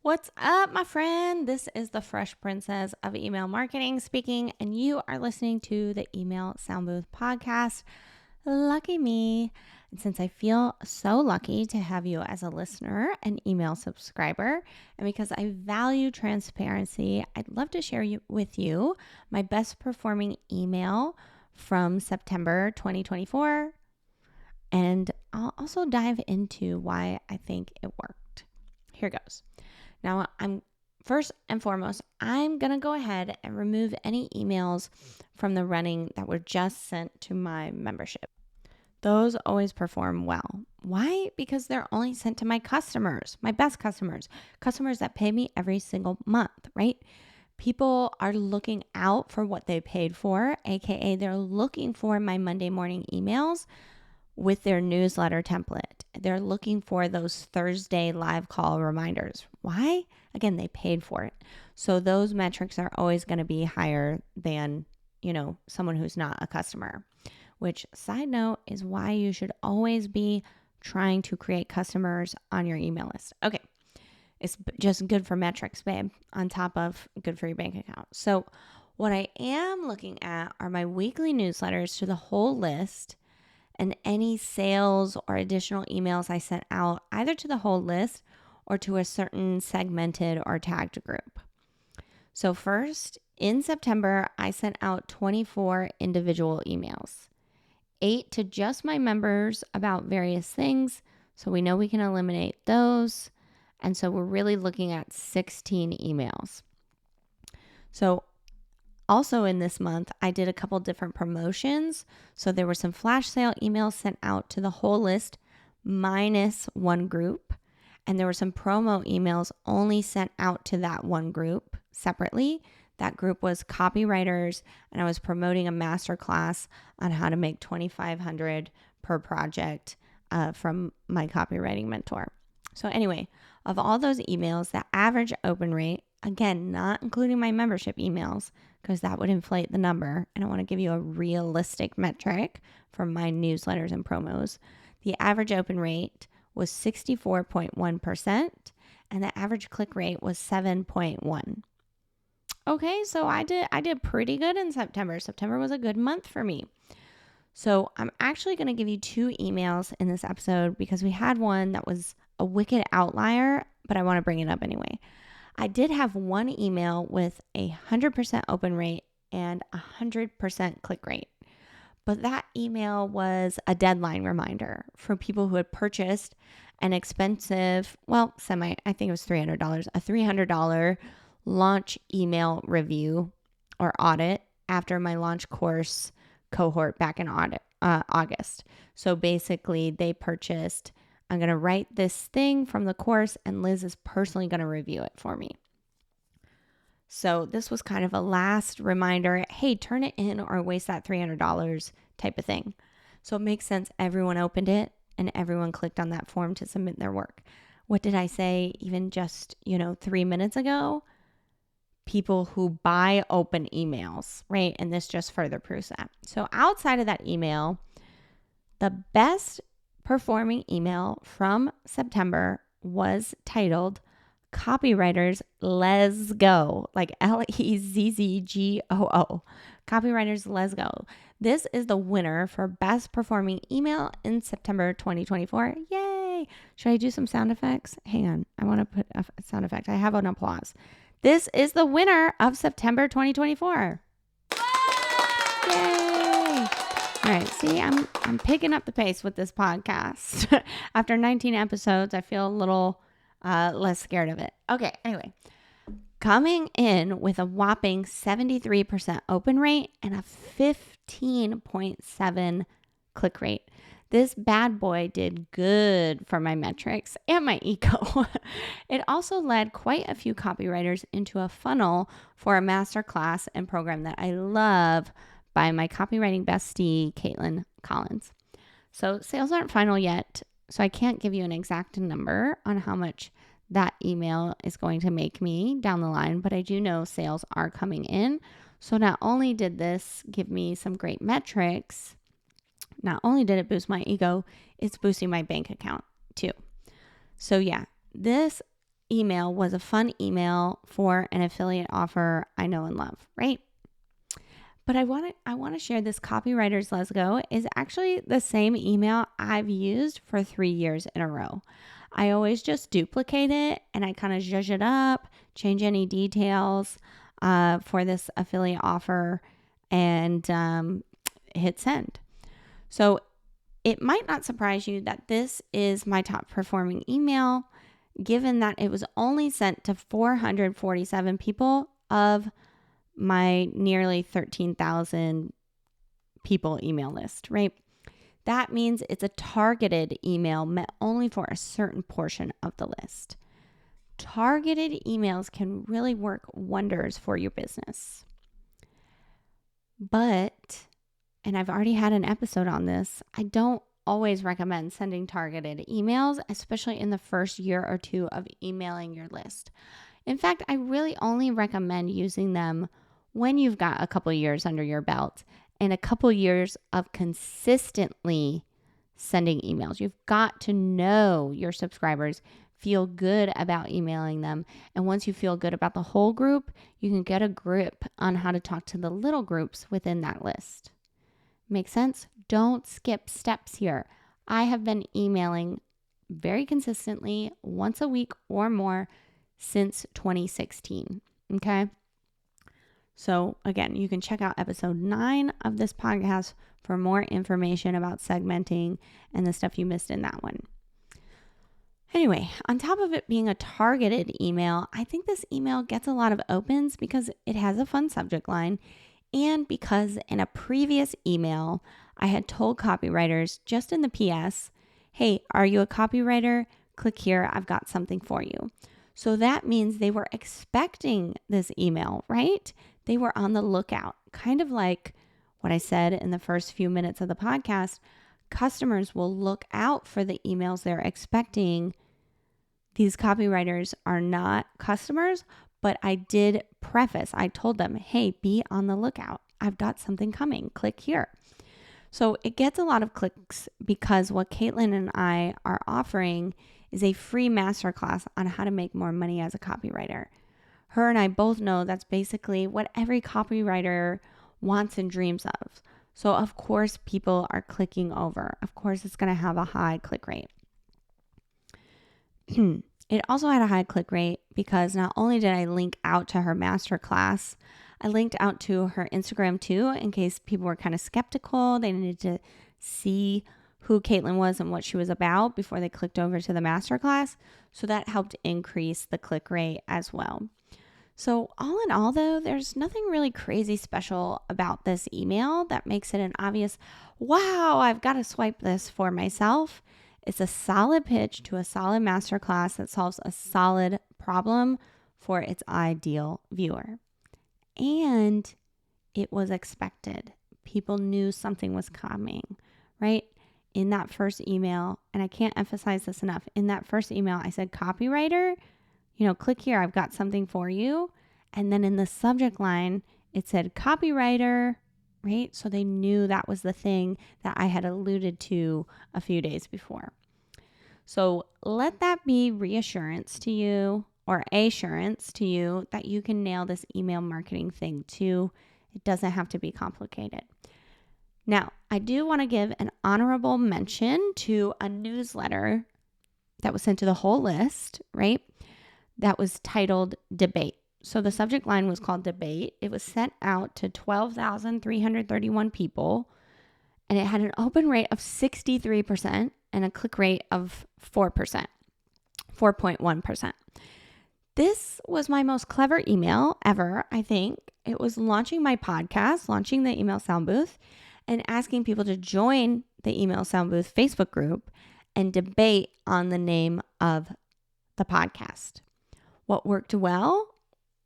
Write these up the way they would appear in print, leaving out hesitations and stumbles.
What's up, my friend? This is the Fresh Princess of Email Marketing speaking, and you are listening to the Email Soundbooth podcast. Lucky me. And since I feel so lucky to have you as a listener and email subscriber, and because I value transparency, I'd love to share with you my best performing email from September 2024. And I'll also dive into why I think it worked. Here goes. Now, first and foremost, I'm going to go ahead and remove any emails from the running that were just sent to my membership. Those always perform well. Why? Because they're only sent to my customers, my best customers that pay me every single month, right? People are looking out for what they paid for, aka they're looking for my Monday morning emails with their newsletter template. They're looking for those Thursday live call reminders. Why? Again, they paid for it. So those metrics are always going to be higher than, someone who's not a customer, which, side note, is why you should always be trying to create customers on your email list. Okay. It's just good for metrics, babe, on top of good for your bank account. So what I am looking at are my weekly newsletters to the whole list and any sales or additional emails I sent out either to the whole list or to a certain segmented or tagged group. So first, in September, I sent out 24 individual emails, 8 to just my members about various things. So we know we can eliminate those. And so we're really looking at 16 emails. So also in this month, I did a couple different promotions. So there were some flash sale emails sent out to the whole list minus one group. And there were some promo emails only sent out to that one group separately. That group was copywriters, and I was promoting a masterclass on how to make $2,500 per project from my copywriting mentor. So anyway, of all those emails, the average open rate, again, not including my membership emails, because that would inflate the number. And I want to give you a realistic metric for my newsletters and promos. The average open rate was 64.1%, and the average click rate was 7.1. Okay, so I did pretty good in September. September was a good month for me. So I'm actually going to give you 2 emails in this episode because we had one that was a wicked outlier, but I want to bring it up anyway. I did have one email with 100% open rate and 100% click rate. But that email was a deadline reminder for people who had purchased an expensive, I think it was $300, a $300 launch email review or audit after my launch course cohort back in August. So basically they purchased, I'm going to write this thing from the course and Liz is personally going to review it for me. So this was kind of a last reminder, hey, turn it in or waste that $300 type of thing. So it makes sense. Everyone opened it and everyone clicked on that form to submit their work. What did I say even just, 3 minutes ago? People who buy open emails, right? And this just further proves that. So outside of that email, the best performing email from September was titled Copywriters Let's Go, like LEZZGOO. Copywriters Let's Go. This is the winner for best performing email in September 2024. Yay! Should I do some sound effects? Hang on. I want to put a sound effect. I have an applause. This is the winner of September 2024. Yay! All right, see, I'm picking up the pace with this podcast. After 19 episodes, I feel a little less scared of it. Okay, anyway. Coming in with a whopping 73% open rate and a 15.7 click rate. This bad boy did good for my metrics and my ego. It also led quite a few copywriters into a funnel for a masterclass and program that I love by my copywriting bestie, Caitlin Collins. So sales aren't final yet, so I can't give you an exact number on how much that email is going to make me down the line, but I do know sales are coming in. So not only did this give me some great metrics, not only did it boost my ego, it's boosting my bank account too. So yeah, this email was a fun email for an affiliate offer I know and love, right? But I want to share this Copywriters Let's Go is actually the same email I've used for 3 years in a row. I always just duplicate it and I kind of zhuzh it up, change any details for this affiliate offer, and hit send. So it might not surprise you that this is my top performing email, given that it was only sent to 447 people of my nearly 13,000 people email list, right? That means it's a targeted email meant only for a certain portion of the list. Targeted emails can really work wonders for your business. But, and I've already had an episode on this, I don't always recommend sending targeted emails, especially in the first year or two of emailing your list. In fact, I really only recommend using them when you've got a couple years under your belt and a couple years of consistently sending emails. You've got to know your subscribers, feel good about emailing them. And once you feel good about the whole group, you can get a grip on how to talk to the little groups within that list. Make sense? Don't skip steps here. I have been emailing very consistently once a week or more since 2016. Okay. So again, you can check out episode 9 of this podcast for more information about segmenting and the stuff you missed in that one. Anyway, on top of it being a targeted email, I think this email gets a lot of opens because it has a fun subject line and because in a previous email, I had told copywriters just in the PS, hey, are you a copywriter? Click here, I've got something for you. So that means they were expecting this email, right? They were on the lookout, kind of like what I said in the first few minutes of the podcast. Customers will look out for the emails they're expecting. These copywriters are not customers, but I did preface. I told them, hey, be on the lookout. I've got something coming. Click here. So it gets a lot of clicks because what Caitlin and I are offering is a free masterclass on how to make more money as a copywriter. Her and I both know that's basically what every copywriter wants and dreams of. So of course people are clicking over. Of course it's going to have a high click rate. It also had a high click rate because not only did I link out to her masterclass, I linked out to her Instagram too, in case people were kind of skeptical. They needed to see who Caitlin was and what she was about before they clicked over to the masterclass. So that helped increase the click rate as well. So all in all, though, there's nothing really crazy special about this email that makes it an obvious, wow, I've got to swipe this for myself. It's a solid pitch to a solid masterclass that solves a solid problem for its ideal viewer. And it was expected. People knew something was coming, right? In that first email, and I can't emphasize this enough, in that first email, I said, copywriter, click here, I've got something for you. And then in the subject line, it said copywriter, right? So they knew that was the thing that I had alluded to a few days before. So let that be reassurance to you or assurance to you that you can nail this email marketing thing too. It doesn't have to be complicated. Now, I do want to give an honorable mention to a newsletter that was sent to the whole list, right? That was titled Debate. So the subject line was called Debate. It was sent out to 12,331 people, and it had an open rate of 63% and a click rate of 4.1%. This was my most clever email ever, I think. It was launching my podcast, launching the Email Sound Booth, and asking people to join the Email Sound Booth Facebook group and debate on the name of the podcast. What worked well,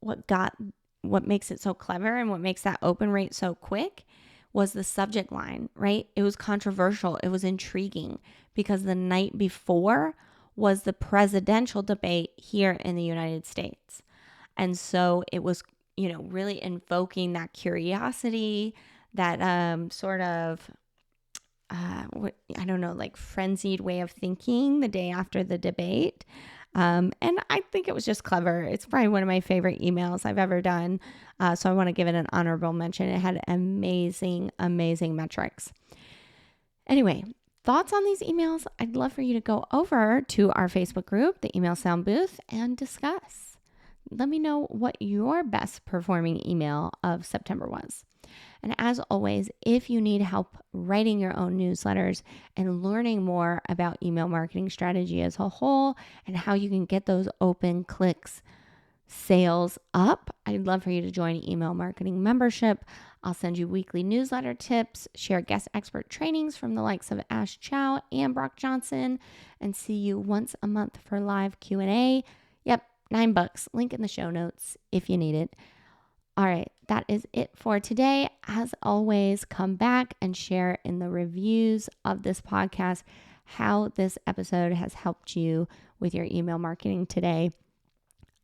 what makes it so clever and what makes that open rate so quick was the subject line, right? It was controversial. It was intriguing because the night before was the presidential debate here in the United States. And so it was, really invoking that curiosity, that frenzied way of thinking the day after the debate. And I think it was just clever. It's probably one of my favorite emails I've ever done. So I want to give it an honorable mention. It had amazing, amazing metrics. Anyway, thoughts on these emails? I'd love for you to go over to our Facebook group, the Email Sound Booth, and discuss. Let me know what your best performing email of September was. And as always, if you need help writing your own newsletters and learning more about email marketing strategy as a whole and how you can get those open clicks sales up, I'd love for you to join Email Marketing Membership. I'll send you weekly newsletter tips, share guest expert trainings from the likes of Ash Chow and Brock Johnson, and see you once a month for live Q&A. Yep, $9. Link in the show notes if you need it. All right, that is it for today. As always, come back and share in the reviews of this podcast how this episode has helped you with your email marketing today.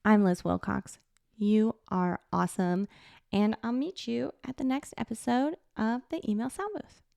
I'm Liz Wilcox. You are awesome, and I'll meet you at the next episode of the Email Sound Booth.